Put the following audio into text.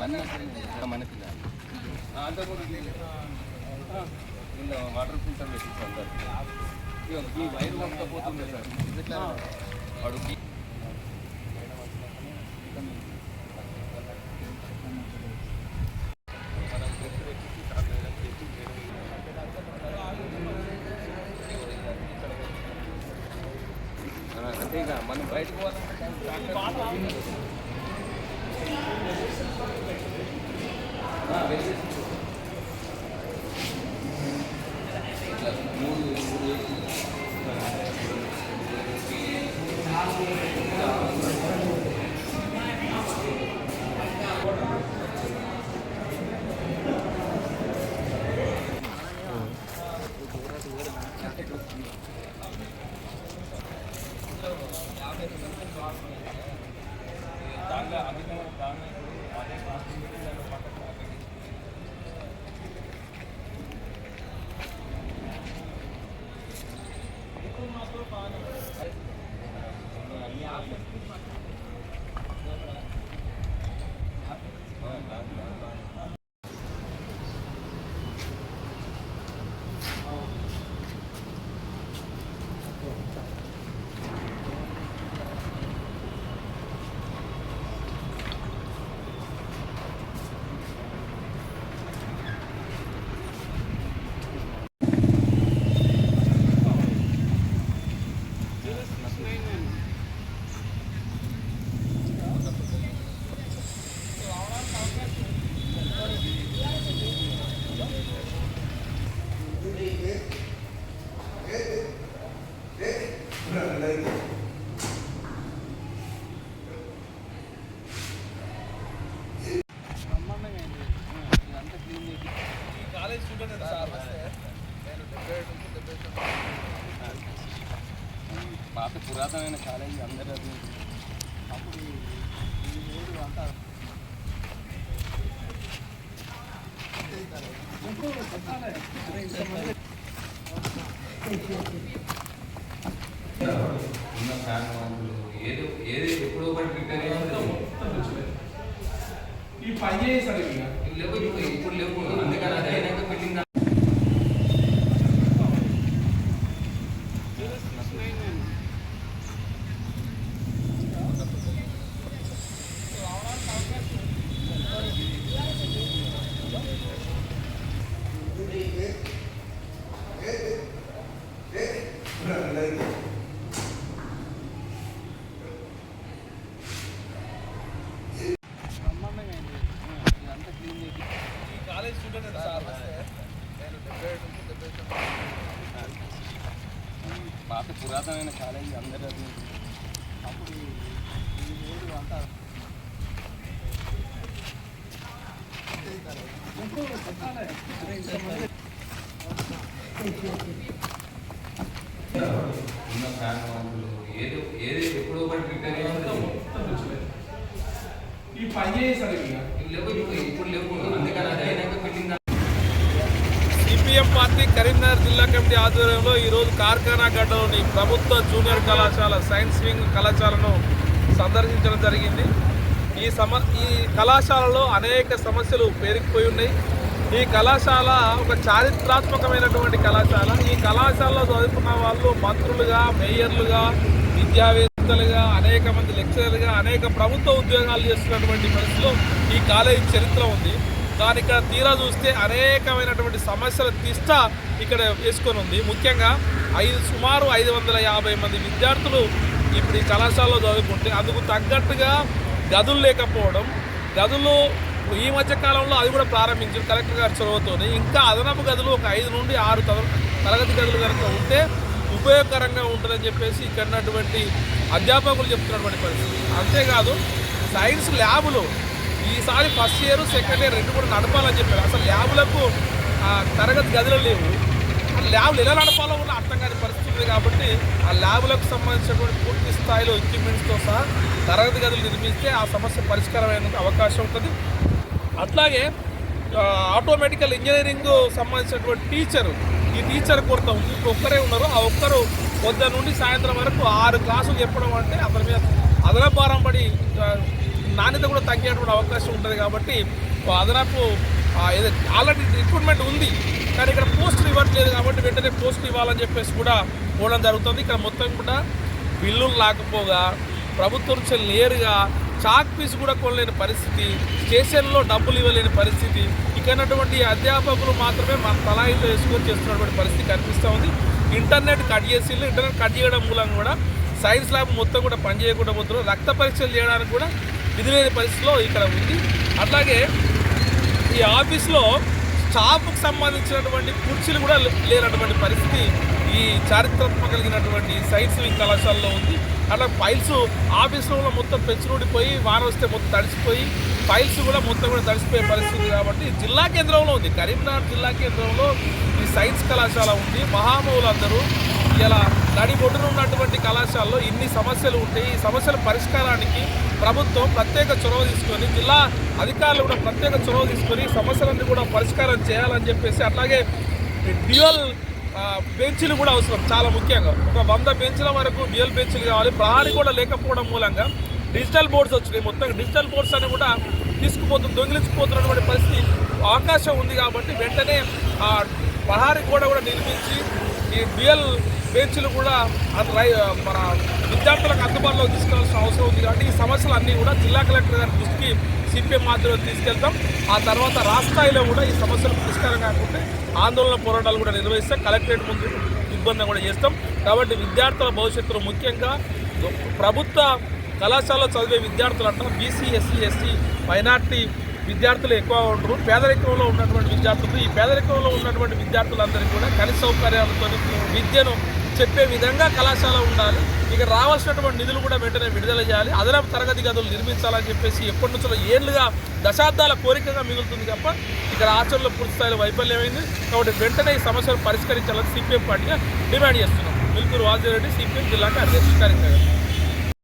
మనకి water filter పెట్టిస్తాను sir. ఈ వైర్ కొట్టకపోతుంది సార్ వాడుకి. అంటే ఇక మనం బయటకు పోవాలంటే పాత పురాతనమైన కాలేజీ అందరూ అది అప్పుడు ఈ ఊరు అంతా ఉన్న ఫ్యాన్ ఏదో ఏది ఎప్పుడో ఒకటి ప్రిపేర్ చేసి ఈ పని చేసారు లేవు ఇప్పుడు లేవు. అందుకని అది అయినాక బిల్డింగ్ పాత పురాతనమైన కాలేజీ అందరూ అది అప్పుడు ఈ ఊరు అంతా ఉన్న ఫ్యాన్ ఏదో ఏది ఎప్పుడో ఒకటి ప్రిపేర్ చేసి ఈ పని చేసారు లేవు ఇప్పుడు లేవు. అందుకని అది అయినాక బిల్డింగ్ సిపిఎం పార్టీ కరీంనగర్ జిల్లా కమిటీ ఆధ్వర్యంలో ఈరోజు కార్ఖానా గడ్డలోని ప్రభుత్వ జూనియర్ కళాశాల సైన్స్ వింగ్ కళాశాలను సందర్శించడం జరిగింది. ఈ కళాశాలలో అనేక సమస్యలు పేరుకుపోయి ఉన్నాయి. ఈ కళాశాల ఒక చారిత్రాత్మకమైనటువంటి కళాశాల. ఈ కళాశాలలో చదువుకున్న వాళ్ళు మంత్రులుగా, మేయర్లుగా, విద్యావేత్తలుగా, అనేక మంది లెక్చరర్లుగా, అనేక ప్రభుత్వ ఉద్యోగాలు చేస్తున్నటువంటి పరిస్థితిలో ఈ కాలేజీ చరిత్ర ఉంది. దాని ఇక్కడ తీరా చూస్తే అనేకమైనటువంటి సమస్యల తిష్ట ఇక్కడ వేసుకొని ఉంది. ముఖ్యంగా సుమారు 550 మంది విద్యార్థులు ఇప్పుడు ఈ కళాశాలలో చదువుకుంటే అందుకు తగ్గట్టుగా గదులు లేకపోవడం, గదులు ఈ మధ్య కాలంలో అది కూడా ప్రారంభించారు కలెక్టర్ గారి చొరవతోనే. ఇంకా అదనపు గదులు ఒక 5 నుండి 6 తరగతి గదులు కనుక ఉంటే ఉపయోగకరంగా ఉంటుందని చెప్పేసి ఇక్కడ ఉన్నటువంటి అధ్యాపకులు చెప్తున్నటువంటి పరిస్థితి. అంతేకాదు సైన్స్ ల్యాబులు ఈసారి ఫస్ట్ ఇయర్, సెకండ్ ఇయర్ 2 కూడా నడపాలని చెప్పారు. అసలు ల్యాబులకు తరగతి గదులు లేవు. ఆ ల్యాబ్లు ఎలా నడపాలో కూడా అర్థం కాని పరిస్థితి ఉంది. కాబట్టి ఆ ల్యాబులకు సంబంధించినటువంటి పూర్తి స్థాయిలో ఎక్విప్మెంట్స్తో సహా తరగతి గదులు నిర్మిస్తే ఆ సమస్య పరిష్కారమైన అవకాశం ఉంటుంది. అట్లాగే ఆటోమేటికల్ ఇంజనీరింగ్ సంబంధించినటువంటి ఈ టీచర్ కొరత ఉంది. ఒక్కరే ఉన్నారు. ఆ ఒక్కరు పొద్దున నుండి సాయంత్రం వరకు 6 క్లాసులు చెప్పడం అంటే అతని మీద అదనపు భారం పడి నాణ్యత కూడా తగ్గేటువంటి అవకాశం ఉంటుంది కాబట్టి అదనపు ఏదో ఆల్రెడీ రిక్రూట్మెంట్ ఉంది కానీ ఇక్కడ పోస్టులు ఇవ్వట్లేదు కాబట్టి వెంటనే పోస్టులు ఇవ్వాలని చెప్పేసి కూడా పోవడం జరుగుతుంది. ఇక్కడ మొత్తం కూడా బిల్లులు లేకపోగా ప్రభుత్వం నుంచి నేరుగా చాక్ పీస్ కూడా కొనలేని పరిస్థితి, స్టేషన్లో డబ్బులు ఇవ్వలేని పరిస్థితి, ఇక్కడటువంటి అధ్యాపకులు మాత్రమే మన తలాయితో వేసుకొని చేస్తున్నటువంటి పరిస్థితి కనిపిస్తూ ఉంది. ఇంటర్నెట్ కట్ చేయడం మూలంగా కూడా సైన్స్ ల్యాబ్ మొత్తం కూడా పనిచేయకుండా పోతున్నారు. రక్త పరీక్షలు చేయడానికి కూడా విధి లేని పరిస్థితిలో ఇక్కడ ఉంది. అట్లాగే ఈ ఆఫీస్లో స్టాఫ్కు సంబంధించినటువంటి కుర్చీలు కూడా లేనటువంటి పరిస్థితి ఈ చారిత్రాత్మక కలిగినటువంటి సైన్స్ వింగ్ కళాశాలలో ఉంది. అట్లా ఫైల్స్ ఆఫీసులో మొత్తం పెంచునూడిపోయి వాన వస్తే మొత్తం తడిసిపోయి ఫైల్స్ కూడా మొత్తం కూడా తడిసిపోయే పరిస్థితి కాబట్టి జిల్లా కేంద్రంలో ఉంది. కరీంనగర్ జిల్లా కేంద్రంలో ఈ సైన్స్ కళాశాల ఉంది. మహామహులందరూ ఇలా నడిబొడ్డున ఉన్నటువంటి కళాశాలలో ఇన్ని సమస్యలు ఉంటాయి. ఈ సమస్యల పరిష్కారానికి ప్రభుత్వం ప్రత్యేక చొరవ తీసుకొని, జిల్లా అధికారులు కూడా ప్రత్యేక చొరవ తీసుకొని సమస్యలన్నీ కూడా పరిష్కారం చేయాలని చెప్పేసి, అట్లాగే డ్యూయల్ బెంచీలు కూడా అవసరం చాలా ముఖ్యంగా. ఒక 100 బెంచ్ల వరకు డ్యూయల్ బెంచ్లు కావాలి. ప్రహారీ కూడా లేకపోవడం మూలంగా డిజిటల్ బోర్డ్స్ వచ్చినాయి. మొత్తం డిజిటల్ బోర్డ్స్ అని కూడా దొంగిలించిపోతున్నటువంటి పరిస్థితి అవకాశం ఉంది కాబట్టి వెంటనే ప్రహారీ కూడా నిర్మించి ఈ డ్యూయల్ బెంచ్లు కూడా మన విద్యార్థులకు అందుబాటులో తీసుకోవాల్సిన అవసరం ఉంది. కాబట్టి ఈ సమస్యలన్నీ కూడా జిల్లా కలెక్టర్ గారి దృష్టికి సిపిఎం ఆధ్వర్యంలో తీసుకెళ్తాం. ఆ తర్వాత రాష్ట్ర స్థాయిలో కూడా ఈ సమస్యలు పరిష్కారం కాకుంటే ఆందోళన పోరాటాలు కూడా నిర్వహిస్తాం. కలెక్టరేట్ ముందు ఇబ్బంది కూడా చేస్తాం. కాబట్టి విద్యార్థుల భవిష్యత్తులో ముఖ్యంగా ప్రభుత్వ కళాశాలలో చదివే విద్యార్థులు అంటారు బీసీ, ఎస్సీ, ఎస్టీ, మైనార్టీ విద్యార్థులు ఎక్కువ ఉంటారు. పేదరికంలో ఉన్నటువంటి విద్యార్థులు, ఈ పేదరికంలో ఉన్నటువంటి విద్యార్థులందరికీ కూడా కనీస సౌకర్యాలతో విద్యను చెప్పే విధంగా కళాశాల ఉండాలి. ఇక రావాల్సినటువంటి నిధులు కూడా వెంటనే విడుదల చేయాలి. అదనపు తరగతి గదులు నిర్మించాలని చెప్పేసి ఎప్పటి నుంచో ఏళ్ళుగా దశాబ్దాల కోరికగా మిగులుతుంది తప్ప ఇక్కడ ఆచరణలో పూర్తి స్థాయిలో వైఫల్యమైంది. కాబట్టి వెంటనే ఈ సమస్యలు పరిష్కరించాలని సిపిఎం పార్టీగా డిమాండ్ చేస్తున్నాం. మిల్కూరు వాజురెడ్డి, సిపిఎం జిల్లా కార్యదర్శి.